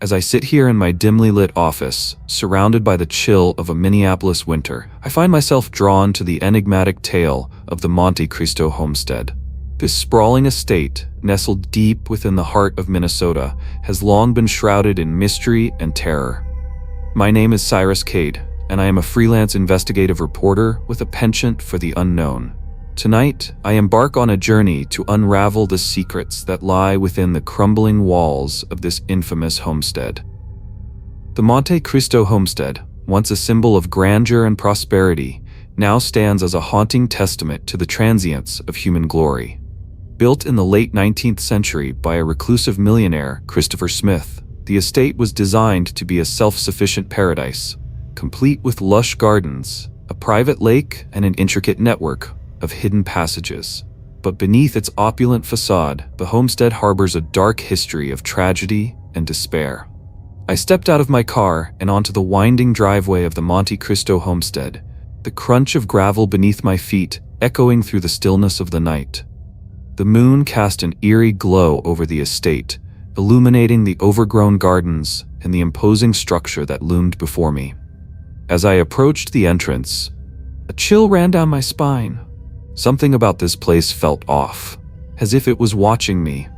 As I sit here in my dimly lit office, surrounded by the chill of a Minneapolis winter, I find myself drawn to the enigmatic tale of the Monte Christo Homestead. This sprawling estate, nestled deep within the heart of Minnesota, has long been shrouded in mystery and terror. My name is Cyrus Kade, and I am a freelance investigative reporter with a penchant for the unknown. Tonight, I embark on a journey to unravel the secrets that lie within the crumbling walls of this infamous homestead. The Monte Christo Homestead, once a symbol of grandeur and prosperity, now stands as a haunting testament to the transience of human glory. Built in the late 19th century by a reclusive millionaire, Christopher Smith, the estate was designed to be a self-sufficient paradise, complete with lush gardens, a private lake, and an intricate network of hidden passages. But beneath its opulent facade, the homestead harbors a dark history of tragedy and despair. I stepped out of my car and onto the winding driveway of the Monte Christo Homestead, the crunch of gravel beneath my feet echoing through the stillness of the night. The moon cast an eerie glow over the estate, illuminating the overgrown gardens and the imposing structure that loomed before me. As I approached the entrance, a chill ran down my spine. Something about this place felt off, as if it was watching me,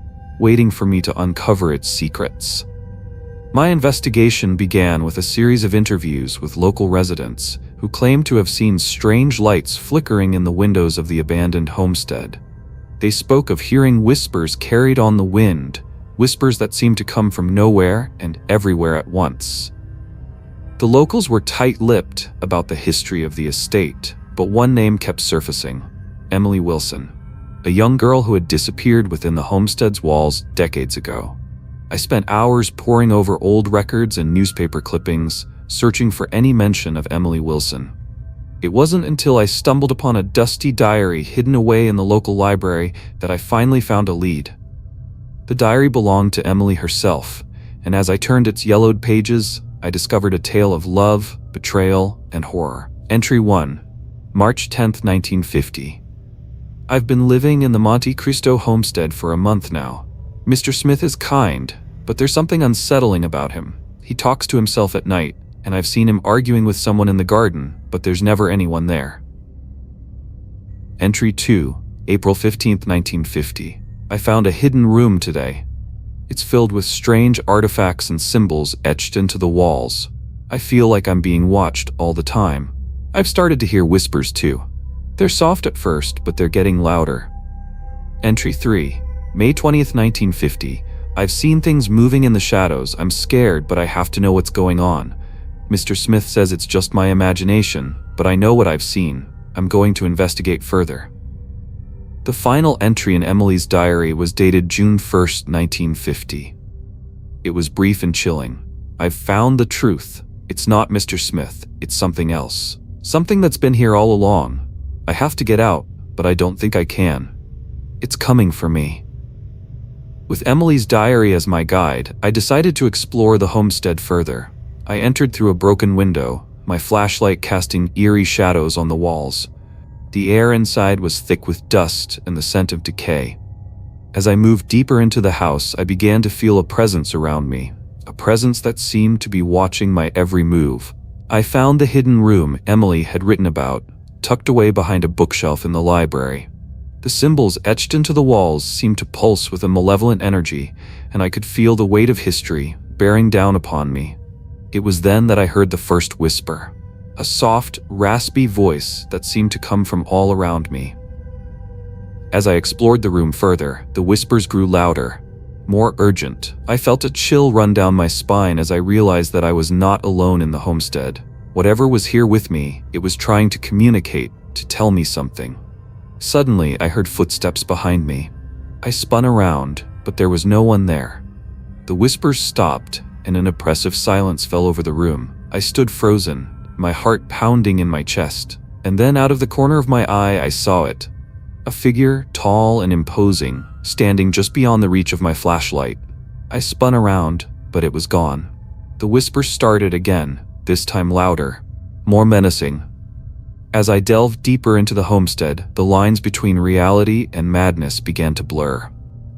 waiting for me to uncover its secrets. My investigation began with a series of interviews with local residents who claimed to have seen strange lights flickering in the windows of the abandoned homestead. They spoke of hearing whispers carried on the wind, whispers that seemed to come from nowhere and everywhere at once. The locals were tight-lipped about the history of the estate, but one name kept surfacing: Emily Wilson, a young girl who had disappeared within the homestead's walls decades ago. I spent hours poring over old records and newspaper clippings, searching for any mention of Emily Wilson. It wasn't until I stumbled upon a dusty diary hidden away in the local library that I finally found a lead. The diary belonged to Emily herself, and as I turned its yellowed pages, I discovered a tale of love, betrayal, and horror. Entry 1, March 10, 1950. I've been living in the Monte Christo homestead for a month now. Mr. Smith is kind, but there's something unsettling about him. He talks to himself at night, and I've seen him arguing with someone in the garden, but there's never anyone there. Entry 2, April 15, 1950. I found a hidden room today. It's filled with strange artifacts and symbols etched into the walls. I feel like I'm being watched all the time. I've started to hear whispers too. They're soft at first, but they're getting louder. Entry 3, May 20th, 1950. I've seen things moving in the shadows. I'm scared, but I have to know what's going on. Mr. Smith says it's just my imagination, but I know what I've seen. I'm going to investigate further. The final entry in Emily's diary was dated June 1st, 1950. It was brief and chilling. I've found the truth. It's not Mr. Smith, it's something else. Something that's been here all along. I have to get out, but I don't think I can. It's coming for me. With Emily's diary as my guide, I decided to explore the homestead further. I entered through a broken window, my flashlight casting eerie shadows on the walls. The air inside was thick with dust and the scent of decay. As I moved deeper into the house, I began to feel a presence around me, a presence that seemed to be watching my every move. I found the hidden room Emily had written about, tucked away behind a bookshelf in the library. The symbols etched into the walls seemed to pulse with a malevolent energy, and I could feel the weight of history bearing down upon me. It was then that I heard the first whisper, a soft, raspy voice that seemed to come from all around me. As I explored the room further, the whispers grew louder, more urgent. I felt a chill run down my spine as I realized that I was not alone in the homestead. Whatever was here with me, it was trying to communicate, to tell me something. Suddenly, I heard footsteps behind me. I spun around, but there was no one there. The whispers stopped, and an oppressive silence fell over the room. I stood frozen, my heart pounding in my chest. And then out of the corner of my eye, I saw it. A figure, tall and imposing, standing just beyond the reach of my flashlight. I spun around, but it was gone. The whispers started again, this time louder, more menacing. As I delved deeper into the homestead, the lines between reality and madness began to blur.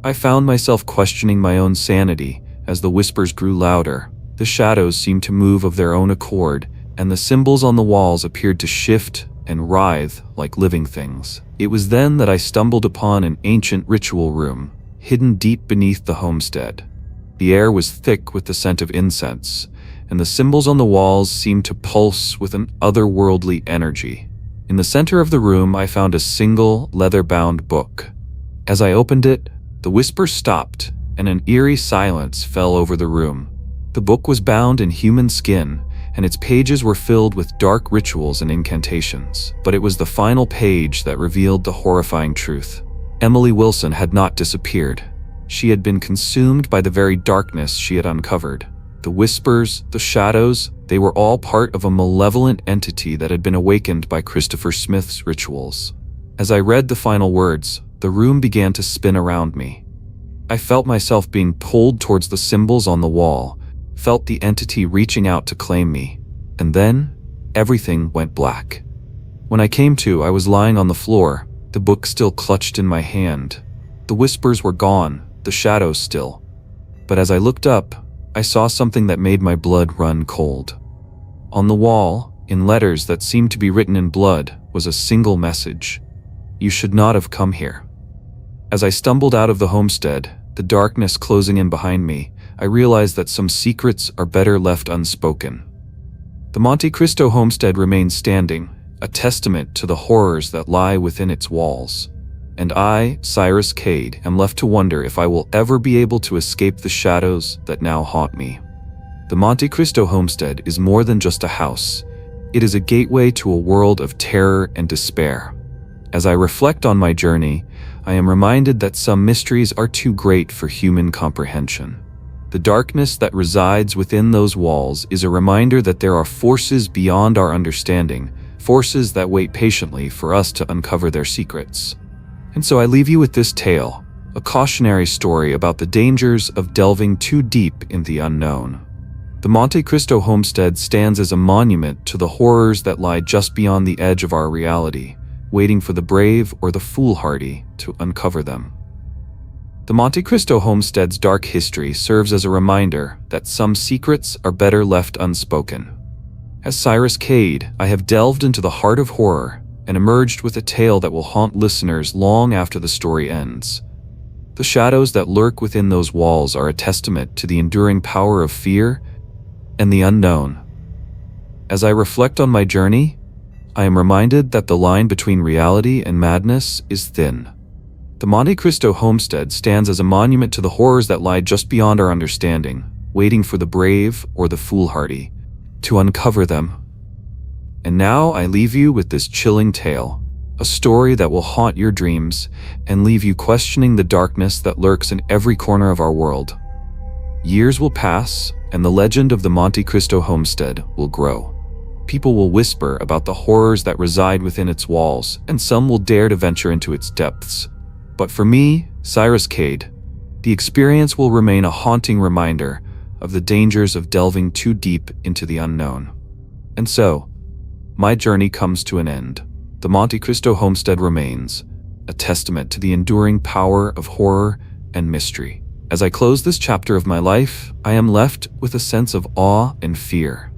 I found myself questioning my own sanity As the whispers grew louder, the shadows seemed to move of their own accord, and the symbols on the walls appeared to shift and writhe like living things. It was then that I stumbled upon an ancient ritual room, hidden deep beneath the homestead. The air was thick with the scent of incense, and the symbols on the walls seemed to pulse with an otherworldly energy. In the center of the room, I found a single, leather-bound book. As I opened it, the whispers stopped, and an eerie silence fell over the room. The book was bound in human skin, and its pages were filled with dark rituals and incantations. But it was the final page that revealed the horrifying truth. Emily Wilson had not disappeared. She had been consumed by the very darkness she had uncovered. The whispers, the shadows, they were all part of a malevolent entity that had been awakened by Christopher Smith's rituals. As I read the final words, the room began to spin around me. I felt myself being pulled towards the symbols on the wall, felt the entity reaching out to claim me, and then everything went black. When I came to, I was lying on the floor, the book still clutched in my hand. The whispers were gone, the shadows still. But as I looked up, I saw something that made my blood run cold. On the wall, in letters that seemed to be written in blood, was a single message: "You should not have come here." As I stumbled out of the homestead, the darkness closing in behind me, I realized that some secrets are better left unspoken. The Monte Christo Homestead remains standing, a testament to the horrors that lie within its walls. And I, Cyrus Kade, am left to wonder if I will ever be able to escape the shadows that now haunt me. The Monte Christo Homestead is more than just a house. It is a gateway to a world of terror and despair. As I reflect on my journey, I am reminded that some mysteries are too great for human comprehension. The darkness that resides within those walls is a reminder that there are forces beyond our understanding, forces that wait patiently for us to uncover their secrets. And so I leave you with this tale, a cautionary story about the dangers of delving too deep in the unknown. The Monte Christo Homestead stands as a monument to the horrors that lie just beyond the edge of our reality, waiting for the brave or the foolhardy to uncover them. The Monte Christo Homestead's dark history serves as a reminder that some secrets are better left unspoken. As Cyrus Kade, I have delved into the heart of horror and emerged with a tale that will haunt listeners long after the story ends. The shadows that lurk within those walls are a testament to the enduring power of fear and the unknown. As I reflect on my journey, I am reminded that the line between reality and madness is thin. The Monte Christo Homestead stands as a monument to the horrors that lie just beyond our understanding, waiting for the brave or the foolhardy to uncover them. And now I leave you with this chilling tale, a story that will haunt your dreams and leave you questioning the darkness that lurks in every corner of our world. Years will pass, and the legend of the Monte Christo Homestead will grow. People will whisper about the horrors that reside within its walls, and some will dare to venture into its depths. But for me, Cyrus Kade, the experience will remain a haunting reminder of the dangers of delving too deep into the unknown. And so, my journey comes to an end. The Monte Christo Homestead remains, a testament to the enduring power of horror and mystery. As I close this chapter of my life, I am left with a sense of awe and fear.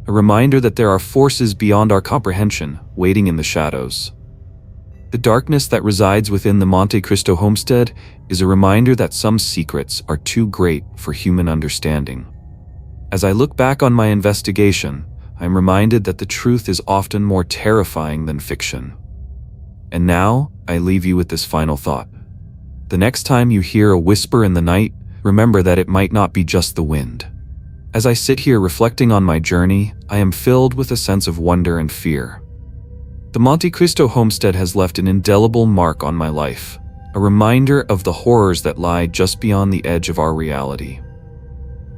A reminder that there are forces beyond our comprehension waiting in the shadows. The darkness that resides within the Monte Christo Homestead is a reminder that some secrets are too great for human understanding. As I look back on my investigation, I am reminded that the truth is often more terrifying than fiction. And now, I leave you with this final thought. The next time you hear a whisper in the night, remember that it might not be just the wind. As I sit here reflecting on my journey, I am filled with a sense of wonder and fear. The Monte Christo Homestead has left an indelible mark on my life, a reminder of the horrors that lie just beyond the edge of our reality.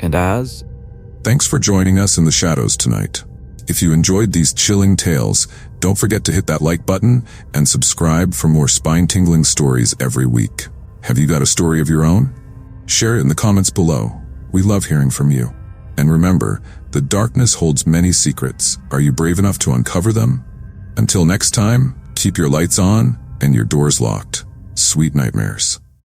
Thanks for joining us in the shadows tonight. If you enjoyed these chilling tales, don't forget to hit that like button and subscribe for more spine-tingling stories every week. Have you got a story of your own? Share it in the comments below. We love hearing from you. And remember, the darkness holds many secrets. Are you brave enough to uncover them? Until next time, keep your lights on and your doors locked. Sweet nightmares.